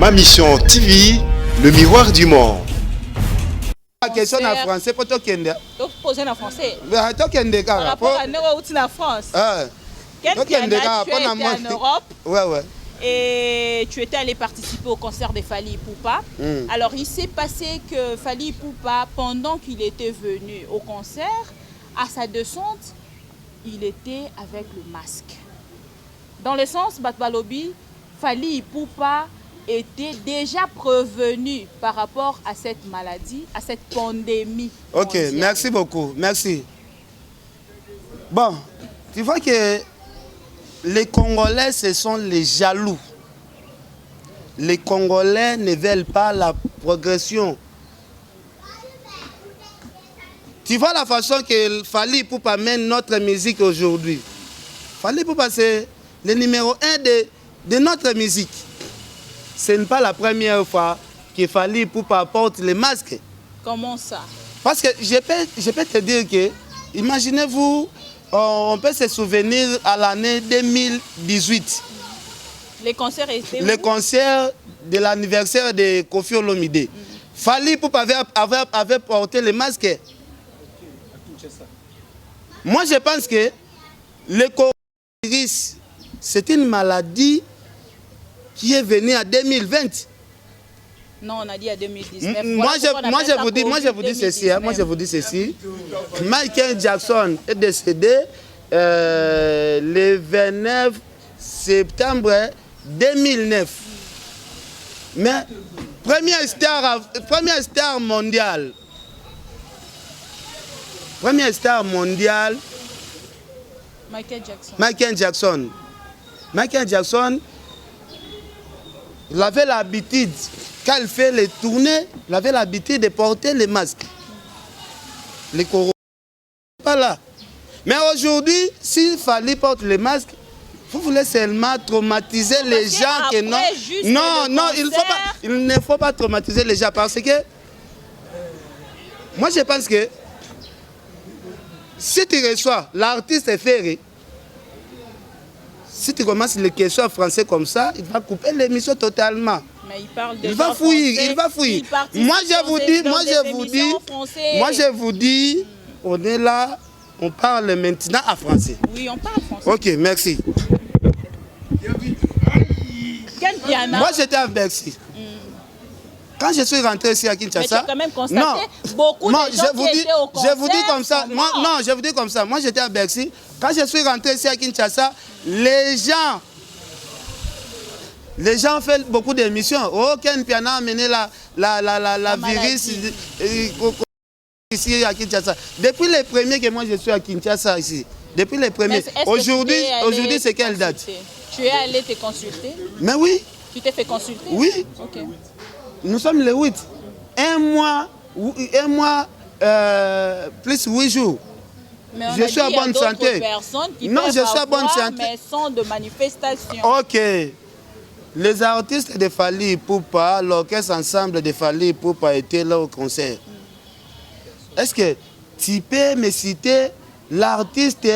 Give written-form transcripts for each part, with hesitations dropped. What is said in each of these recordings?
Ma Mission TV, le miroir du monde. La question en français, pour toi, donc poser en français. Par rapport à la France. Quel tu étais en Europe. Ouais. Et tu étais allé participer au concert de Fally Ipupa. Alors il s'est passé que Fally Ipupa, pendant qu'il était venu au concert, à sa descente, il était avec le masque. Dans le sens, Batbalobi, Fally Ipupa était déjà prévenu par rapport à cette maladie, à cette pandémie. Ok, mondiale. Merci beaucoup, merci. Bon, tu vois que les Congolais, ce sont les jaloux. Les Congolais ne veulent pas la progression. Tu vois la façon que Fally Ipupa mène notre musique aujourd'hui. Fally Ipupa, c'est le numéro 1 de notre musique. Ce n'est pas la première fois que Fally Ipupa porte les masques. Comment ça? Parce que je peux te dire que, imaginez-vous, on peut se souvenir à l'année 2018. Les concerts étaient où? Le concert de l'anniversaire de Kofi Olomide. Fally Ipupa avait porté les masques. Moi, je pense que le coronavirus, c'est une maladie qui est venue en 2020. Non, on a dit à 2019. Moi, je vous dis ceci. Michael Jackson est décédé le 29 septembre 2009. Mais première star mondiale. Michael Jackson, il avait l'habitude, quand il fait les tournées, il avait l'habitude de porter les masques. Les corona, pas là. Mais aujourd'hui, s'il fallait porter les masques, vous voulez seulement traumatiser les gens que non. Non, il ne faut pas traumatiser les gens parce que moi je pense que si tu reçois l'artiste ferré, si tu commences les questions en français comme ça, il va couper l'émission totalement. Mais il parle il va fouiller. Moi je vous dis, on est là, on parle maintenant en français. Oui, on parle français. Ok, merci. Quel piano? Moi j'étais à Bercy. Quand je suis rentré ici à Kinshasa, mais tu as quand même constaté beaucoup de gens qui étaient au concert. Je vous dis comme ça. Je vous dis comme ça. Moi, j'étais à Bercy. Quand je suis rentré ici à Kinshasa, les gens ont fait beaucoup d'émissions. Aucun piano a amené la virus ici à Kinshasa. Depuis les premiers que moi je suis à Kinshasa ici. Depuis les premiers. Aujourd'hui, c'est quelle date? Tu es allé te consulter? Mais oui. Tu t'es fait consulter? Oui. Ok. Nous sommes le 8. Un mois plus 8 jours. Mais je suis à bonne santé. Non, je suis à bonne santé. Mais sans de manifestation. Ok. Les artistes de Fally Ipupa, l'orchestre ensemble de Fally Ipupa était là au concert. Est-ce que tu peux me citer l'artiste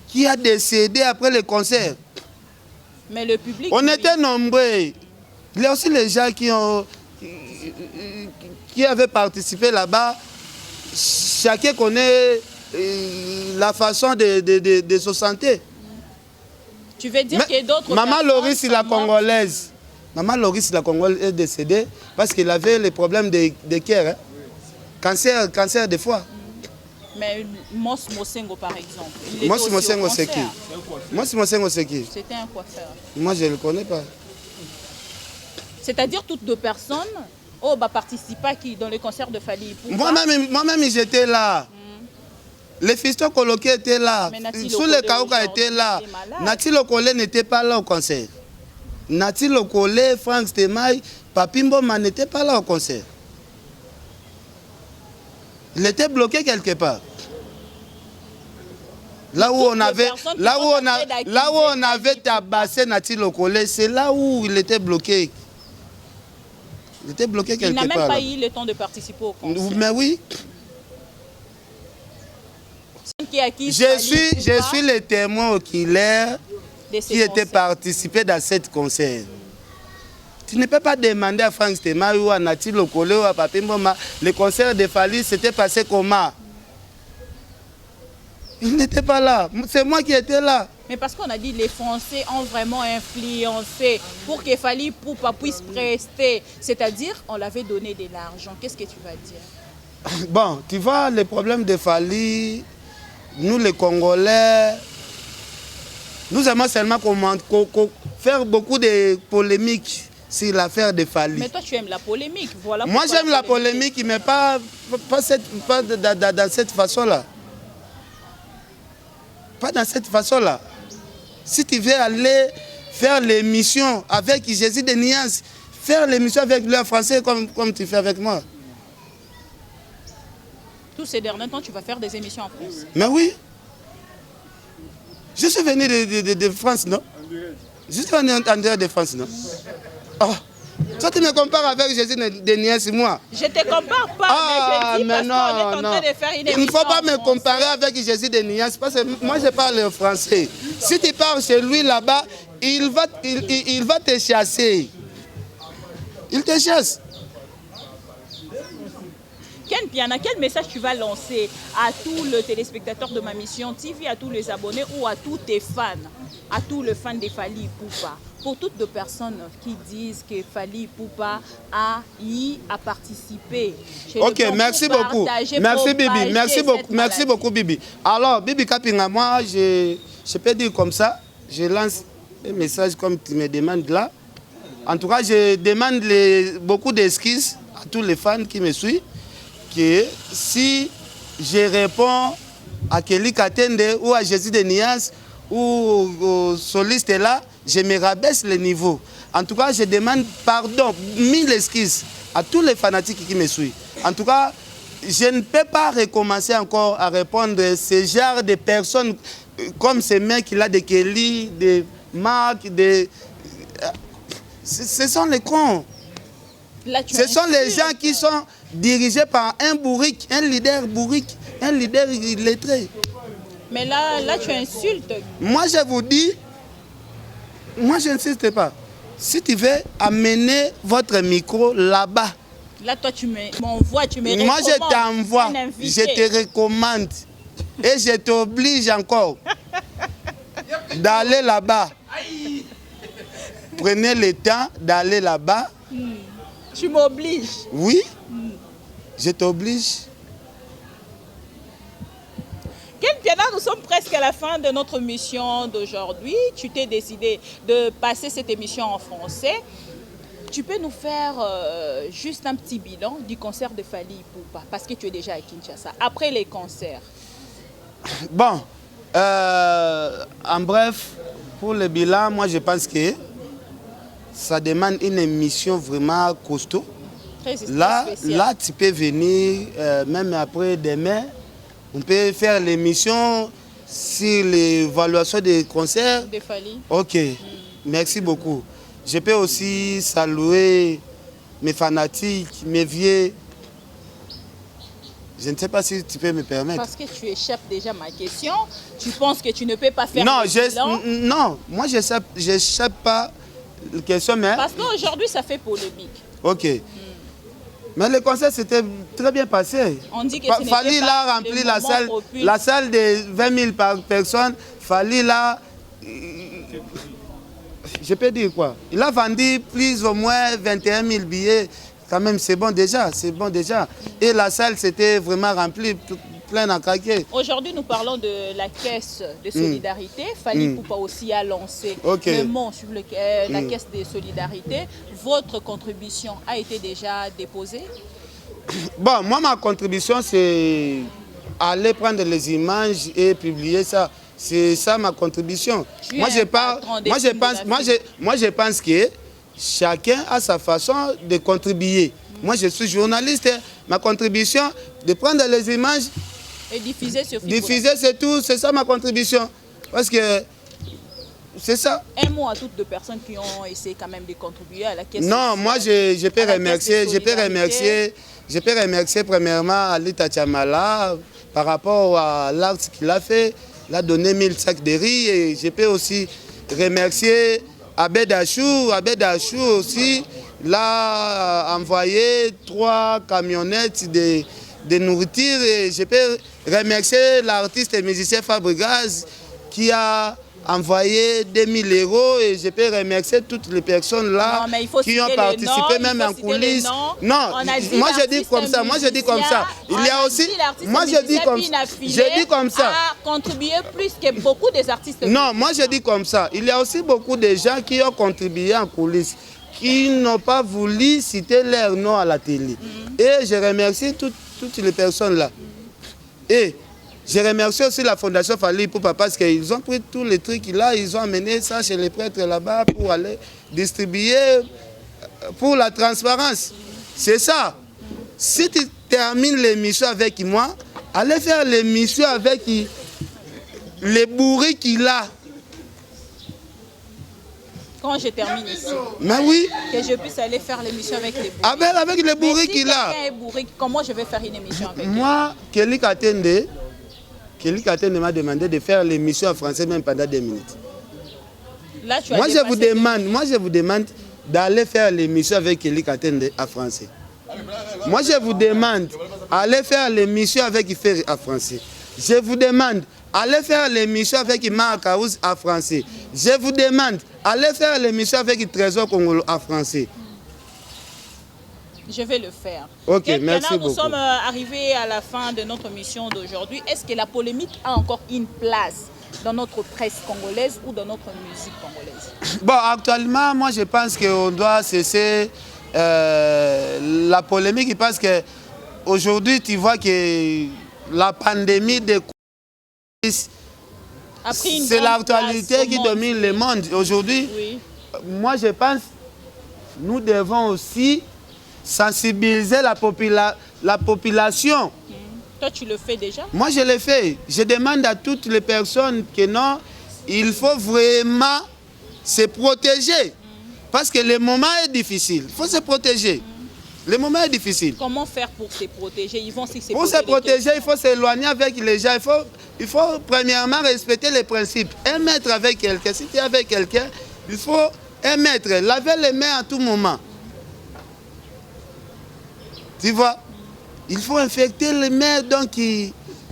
qui a décédé après le concert? Mais le public... On était nombreux. Il y a aussi les gens qui avaient participé là-bas. Chacun connaît la façon de se sentir. Tu veux dire qu'il y a d'autres... Maman Loris, la Congolaise. Maman Loris, la Congolaise, est décédée parce qu'il avait les problèmes de cœur. Hein? Cancer de foie. Mais Moss Mosengo, par exemple. Moss Mosengo, c'est qui? Moss Mosengo, c'est qui? C'était un coiffeur. Moi, je ne le connais pas. C'est-à-dire toutes deux personnes participaient dans le concert de Fally Ipupa. Moi-même, j'étais là. Les fistons coloqués étaient là. Sous les Kaouka étaient là. Nati Lokole n'était pas là au concert. Nati Lokole, Frank Stemay, Papi Mboma n'était pas là au concert. Il était bloqué quelque part. Là où on avait tabassé Nati Lokole, c'est là où il était bloqué. Il était bloqué quelque part. Il n'a même pas eu le temps de participer au concert. Mais oui. Je suis le témoin oculaire qui était participé dans cette concert. Tu ne peux pas demander à Franck Stéma ou à Nati Lokole ou à Papi Mboma, le concert de Fally s'était passé comment? Il n'était pas là. C'est moi qui étais là. Mais parce qu'on a dit les Français ont vraiment influencé pour que Fally Ipupa puisse prester. C'est-à-dire, on l'avait donné de l'argent. Qu'est-ce que tu vas dire? Bon, tu vois, le problème de Fally, nous les Congolais, nous aimons seulement faire beaucoup de polémiques sur l'affaire de Fally. Mais toi, tu aimes la polémique. Voilà. Moi, j'aime la polémique, mais pas dans cette façon-là. Pas dans cette façon-là. Si tu veux aller faire l'émission avec Jésus de Niance, faire l'émission avec lui en français comme tu fais avec moi. Tous ces derniers temps, tu vas faire des émissions en France. Mais oui. Je suis venu de France, non? Je suis venu en dehors de France, non? Oh. Toi, tu me compares avec Jésus de Niance, moi. Je ne te compare pas, mais je dis parce qu'on est en train de faire une émission. Il ne faut pas me comparer avec Jésus de Niance, parce que moi, je parle français. Si tu pars chez lui là-bas, il va te chasser. Il te chasse. Ken Piana, quel message tu vas lancer à tous les téléspectateurs de ma mission TV, à tous les abonnés ou à tous tes fans, à tous les fans de Fally Ipupa, pour toutes les personnes qui disent que Fally Ipupa a participé. Ok, merci beaucoup. Merci Bibi, merci beaucoup Bibi. Alors Bibi Kapinga, moi je peux dire comme ça, je lance un message comme tu me demandes là. En tout cas, je demande beaucoup d'excuses à tous les fans qui me suivent. Que si je réponds à Kelly Katende ou à Jésus de Niance ou au soliste là, je me rabaisse le niveau. En tout cas, je demande pardon, 1000 excuses à tous les fanatiques qui me suivent. En tout cas, je ne peux pas recommencer encore à répondre à ce genre de personnes comme ces mecs-là de Kelly, de Marc, ce sont les cons. Là, ce sont les gens qui sont dirigés par un bourrique, un leader illettré. Mais là, tu insultes. Moi, je vous dis, moi, je n'insiste pas. Si tu veux amener votre micro là-bas. Là, toi, tu m'envoies, tu me recommandes. Moi, je t'envoie, je te recommande. Et je t'oblige encore d'aller là-bas. Prenez le temps d'aller là-bas. Tu m'obliges. Oui, je t'oblige. Ken Piana, nous sommes presque à la fin de notre mission d'aujourd'hui. Tu t'es décidé de passer cette émission en français. Tu peux nous faire juste un petit bilan du concert de Fally Ipupa, parce que tu es déjà à Kinshasa, après les concerts. Bon, en bref, pour le bilan, moi je pense que ça demande une émission vraiment costaud. Là, tu peux venir, même après demain, on peut faire l'émission sur l'évaluation des concerts. De Fally. Ok, merci beaucoup. Je peux aussi saluer mes fanatiques, mes vieux. Je ne sais pas si tu peux me permettre. Parce que tu échappes déjà à ma question. Tu penses que tu ne peux pas faire non, moi je n'échappe pas la question, mais... Parce qu'aujourd'hui, ça fait polémique. Ok. Mais le concert s'était très bien passé. On dit que Fally là rempli la salle de 20 000 personnes. Fally là, je peux dire quoi? Il a vendu plus ou moins 21 000 billets. Quand même, c'est bon déjà, c'est bon déjà. Et la salle s'était vraiment remplie, pleine à craquer. Aujourd'hui, nous parlons de la caisse de solidarité. Fally Ipupa aussi a lancé le mot sur la caisse de solidarité. Votre contribution a été déjà déposée? Bon, moi, ma contribution, c'est aller prendre les images et publier ça. C'est ça ma contribution. Moi, je pense que chacun a sa façon de contribuer. Moi, je suis journaliste. Ma contribution, de prendre les images et diffuser sur Facebook. Diffuser, c'est tout. C'est ça ma contribution. Parce que c'est ça. Un mot à toutes les personnes qui ont essayé quand même de contribuer à la caisse. Non, moi, je peux remercier premièrement Alita Tchamala par rapport à l'acte qu'il a fait. Il a donné 1000 sacs de riz. Et je peux aussi remercier Abed Achou aussi Il a envoyé 3 camionnettes de nourriture et je peux remercier l'artiste et musicien Fabregas qui a envoyé 2000 euros et je peux remercier toutes les personnes là qui ont participé même en coulisses. Non, moi je dis comme ça, Il y a aussi, moi je dis comme ça. A contribué plus que beaucoup des artistes. Non, moi je dis comme ça. Il y a aussi beaucoup de gens qui ont contribué en coulisses, qui n'ont pas voulu citer leur nom à la télé. Et je remercie toutes les personnes là. Et je remercie aussi la Fondation Fally Ipupa parce qu'ils ont pris tous les trucs là, ils ont amené ça chez les prêtres là-bas pour aller distribuer pour la transparence. C'est ça. Si tu termines l'émission avec moi, allez faire l'émission avec les bourris qu'il a. Quand je termine ici, mais oui, que je puisse aller faire l'émission avec les bourris. Avec les bourris qu'il a. Est bourri, comment je vais faire une émission avec moi, Kelly Katende m'a demandé de faire l'émission en français même pendant 2 minutes. Là, tu as moi, je vous demande d'aller faire l'émission avec Kelly Katende en français. Moi, je vous demande d'aller faire l'émission avec Iferi en français. Je vous demande allez faire l'émission avec Ima Akaouz en français. Je vous demande allez faire l'émission avec Trésor Congolo en français. Je vais le faire. Ok, merci beaucoup. Nous sommes arrivés à la fin de notre mission d'aujourd'hui. Est-ce que la polémique a encore une place dans notre presse congolaise ou dans notre musique congolaise? Bon, actuellement, moi je pense qu'on doit cesser la polémique parce que aujourd'hui tu vois que la pandémie de c'est l'actualité qui domine le monde. Aujourd'hui, oui. Moi je pense nous devons aussi sensibiliser la population. Toi, tu le fais déjà? Moi, je le fais. Je demande à toutes les personnes que non, il faut vraiment se protéger. Parce que le moment est difficile. Il faut se protéger. Le moment est difficile. Comment faire pour se protéger? Ils vont pour se protéger, il faut s'éloigner avec les gens. Il faut premièrement respecter les principes. 1 mètre avec quelqu'un. Si tu es avec quelqu'un, il faut 1 mètre. Laver les mains à tout moment. Tu vois, il faut infecter les mains, donc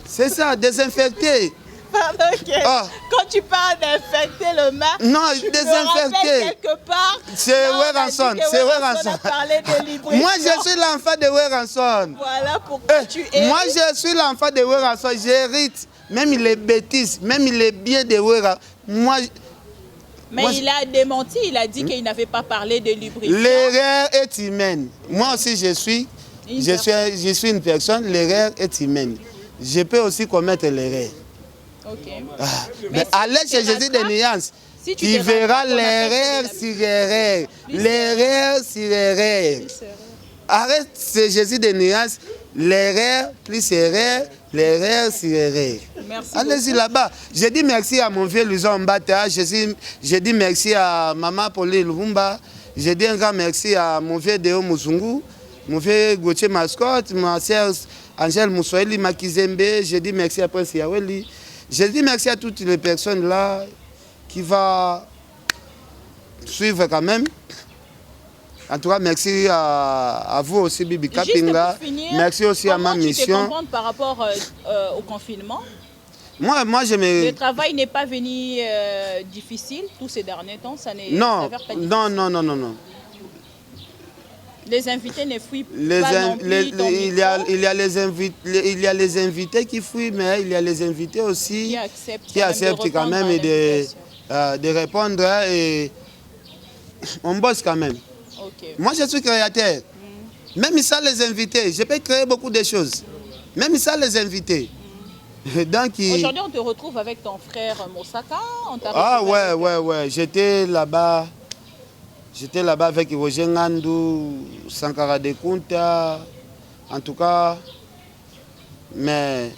c'est ça, désinfecter. Pardon, okay. Quand tu parles d'infecter le main, non, désinfecter. Quelque part, c'est Weranson. Moi, je suis l'enfant de Weranson. Voilà pourquoi tu es. Moi, je suis l'enfant de Weranson. J'hérite même les bêtises, même les biens de Weranson. Mais il a démenti, il a dit qu'il n'avait pas parlé de lubrifiant. L'erreur est humaine. Moi aussi, je suis une personne, l'erreur est humaine. Je peux aussi commettre l'erreur. Okay. Mais allez chez Jésus de Nuance, si tu verras l'erreur sur erreur. L'erreur sur erreur. Arrête chez Jésus de Nuance, l'erreur plus erreur, l'erreur sur erreur. Allez-y là-bas. Je dis merci à mon vieux Luzon Mbata. Je dis merci à Maman Pauline Lumumba. Je dis un grand merci à mon vieux Deo Muzungu, mon vieux Gauthier Mascotte, ma sœur Angèle Moussoeli Makizembe. Je dis merci à Prince Yaweli. Je dis merci à toutes les personnes là qui vont suivre quand même. En tout cas, merci à vous aussi, Bibi Kapinga. Merci aussi à ma mission. Comment tu te comportes par rapport au confinement? Moi, Le travail n'est pas venu difficile tous ces derniers temps, ça n'est non, pas difficile. Non. Les invités ne fuient pas non plus il y a les invités qui fuient, mais il y a les invités aussi qui acceptent quand même de répondre et on bosse quand même. Okay. Moi, je suis créateur. Même sans les invités, je peux créer beaucoup de choses. Même sans les invités. Aujourd'hui, on te retrouve avec ton frère Moussaka. Ouais. J'étais là-bas avec Roger Ngandou, Sankara de Kunta. En tout cas, mais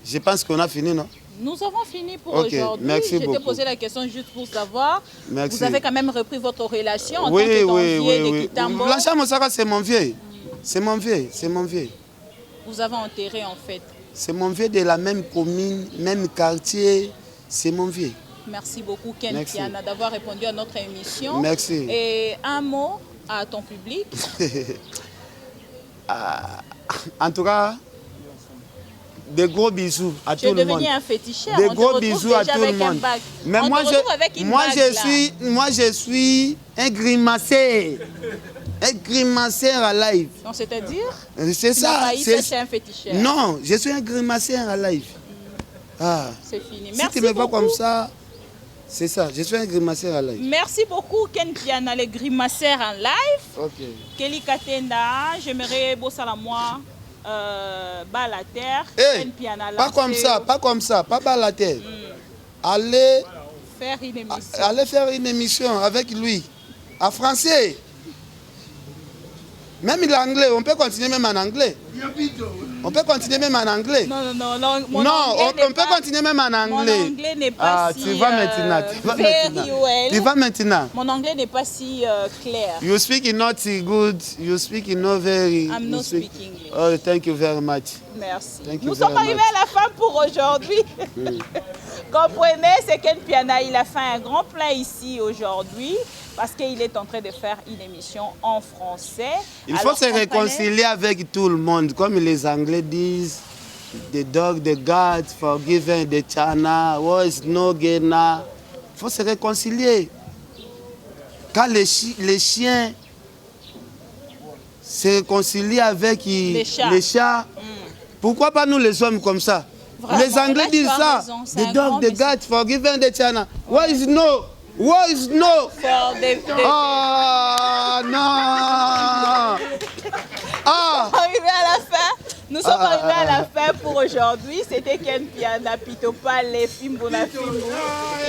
je pense qu'on a fini, non? Nous avons fini pour aujourd'hui. Je t'ai posé la question juste pour savoir. Merci. Vous avez quand même repris votre relation en tant que d'envier de Kitambo. L'Ancien Moussaka, c'est mon vieux. C'est mon vieux. Vous avez enterré en fait. C'est mon vieux de la même commune, même quartier. C'est mon vieux. Merci beaucoup Ken Merci. Piana d'avoir répondu à notre émission. Merci. Et un mot à ton public. En tout cas, des gros bisous à tout le monde. Tu es devenu un féticheur. Des gros bisous à tout le monde. Mais moi, je suis un grimaceur. Un grimaceur à live. Non, c'est-à-dire? C'est ça. C'est un féticheur. Non, je suis un grimaceur à live. Ah. C'est fini. Si Merci tu me vois beaucoup. comme ça, c'est ça. Je suis un grimaceur à live. Merci beaucoup Ken Piana, le grimaceur en live. Ok. Kelly Katenda, j'aimerais bosser à moi. Bas la terre, Hey, pas comme ça, pas bas la terre. Allez faire une émission. Allez faire une émission avec lui, en français. Même l'anglais, on peut continuer même en anglais. On peut continuer même en anglais. Non, on peut continuer même en anglais. Mon anglais n'est pas si tu vas maintenant, tu vas maintenant. Mon anglais n'est pas si clair. You speak not good, you speak not very... I'm not speaking English. Oh, thank you very much. Merci. Nous sommes arrivés à la fin pour aujourd'hui. Comprenez, c'est Ken Piana, il a fait un grand plein ici aujourd'hui parce qu'il est en train de faire une émission en français. Il faut se réconcilier avec tout le monde, comme les Anglais disent. The dog, the God, forgiven, the chana, was no gena. Il faut se réconcilier. Quand les chiens se réconcilient avec les chats, pourquoi pas nous les hommes comme ça? Vraiment, les Anglais disent ça. The dog, the God, forgiven, the chana. What is no? What is no? Oh non! Ah! Nous sommes arrivés à la fin pour aujourd'hui. C'était Ken Piana Pitopa, les Fimbona Fimbu.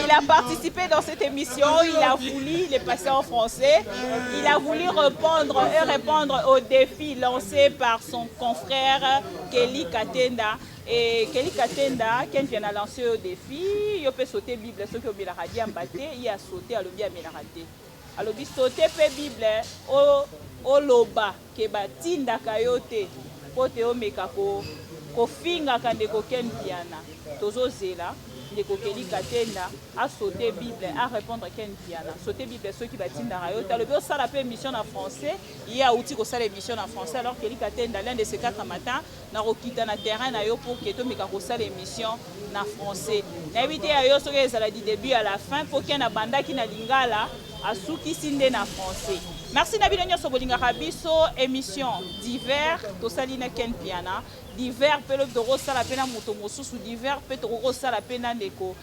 Il a participé dans cette émission. Il est passé en français. Il a voulu répondre aux défis lancés par son confrère Kelly Katenda. Et Kelly Katenda, Ken Piana a lancé au défi. Il peut sauter Bible, ce que il a dit en bâté. Il a sauté à l'objet à Mélarate. Alors, il sauté la Bible au loba, qui batinda kayote. Pote omeka ko finga kande ko Ken Piana tozo zela ndeko Kelly Katenda a sauté Bible a répondre Ken Piana sauté Bible ceux qui batinda rayo talobi ça la émission en français il y a outil ko ça l'émission en français alors Kelly Katenda l'un de ces 4 matins na rokita na terrain na yo pour que to meka ko ça l'émission en français na éviter ayo so que ça la du début à la fin pour qu'il na banda qui na lingala asuki sinde na français. Merci Nabi Daniel Sobolinga Rabiso, émission d'hiver, Tosalina Ken Piana, d'hiver, Pelo de Rosa la pena Motomosu, sous d'hiver, Petro Rosa la pena Neko,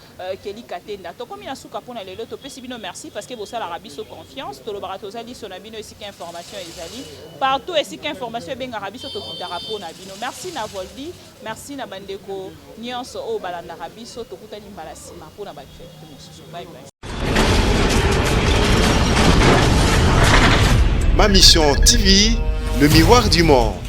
Kelly Katenda. Tokomi na souka pona lelo, to pesibino merci parce que Bossa la Rabiso confiance, to lo baratozali sonabino ici qu'information ezali, partout ici qu'information benga Rabiso to kitarapo nabino. Merci na Voldi, merci na bandeko nyonso o balanda Rabiso to kutani mbalasima pona ba fête. Bye bye. Ma mission TV, le miroir du monde.